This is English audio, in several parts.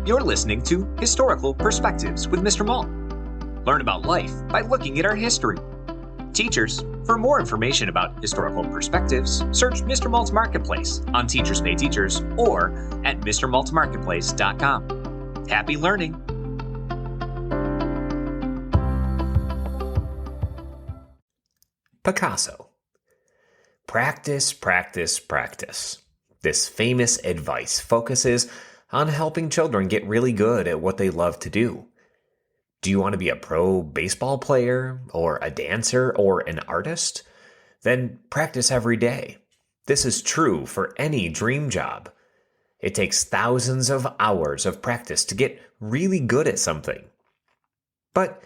You're listening to Historical Perspectives with Mr. Mault. Learn about life by looking at our history. Teachers, for more information about historical perspectives, search Mr. Mault's Marketplace on Teachers Pay Teachers or at mrmaltmarketplace.com. Happy learning! Picasso. Practice, practice, practice. This famous advice focuses on helping children get really good at what they love to do. Do you want to be a pro baseball player, or a dancer, or an artist? Then practice every day. This is true for any dream job. It takes thousands of hours of practice to get really good at something. But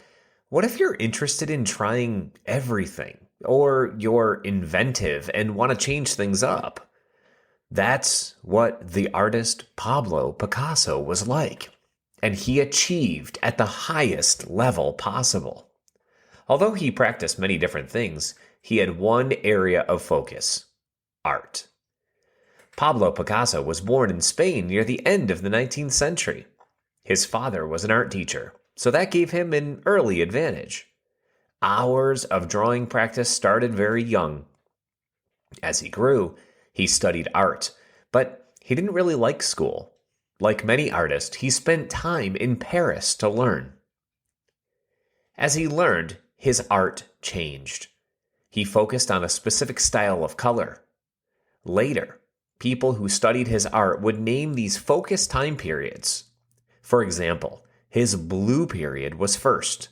what if you're interested in trying everything? Or you're inventive and want to change things up? That's what the artist Pablo Picasso was like, and he achieved at the highest level possible. Although he practiced many different things, he had one area of focus: art. Pablo Picasso was born in Spain near the end of the 19th century. His father was an art teacher, so that gave him an early advantage. Hours of drawing practice started very young. As he grew, he studied art, but he didn't really like school. Like many artists, he spent time in Paris to learn. As he learned, his art changed. He focused on a specific style of color. Later, people who studied his art would name these focused time periods. For example, his blue period was first.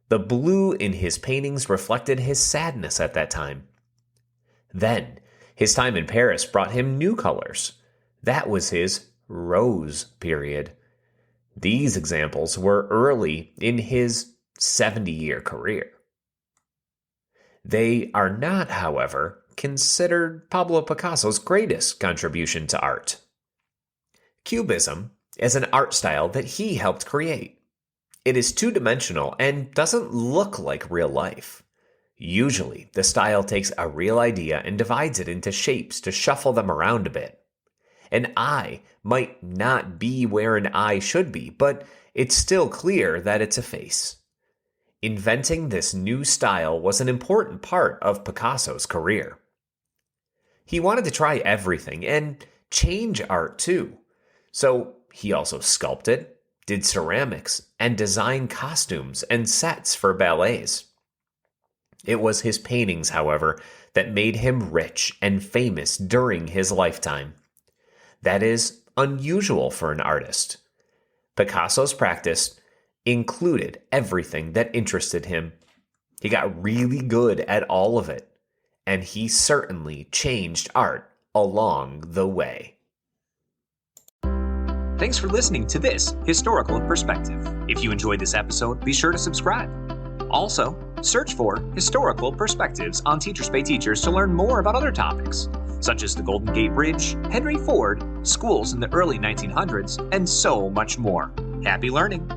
The blue in his paintings reflected his sadness at that time. Then, his time in Paris brought him new colors. That was his rose period. These examples were early in his 70-year career. They are not, however, considered Pablo Picasso's greatest contribution to art. Cubism is an art style that he helped create. It is two-dimensional and doesn't look like real life. Usually, the style takes a real idea and divides it into shapes to shuffle them around a bit. An eye might not be where an eye should be, but it's still clear that it's a face. Inventing this new style was an important part of Picasso's career. He wanted to try everything and change art too. So he also sculpted, did ceramics, and designed costumes and sets for ballets. It was his paintings, however, that made him rich and famous during his lifetime. That is unusual for an artist. Picasso's practice included everything that interested him. He got really good at all of it, and he certainly changed art along the way. Thanks for listening to this Historical Perspective. If you enjoyed this episode, be sure to subscribe. Also, search for Historical Perspectives on Teachers Pay Teachers to learn more about other topics, such as the Golden Gate Bridge, Henry Ford, schools in the early 1900s, and so much more. Happy learning!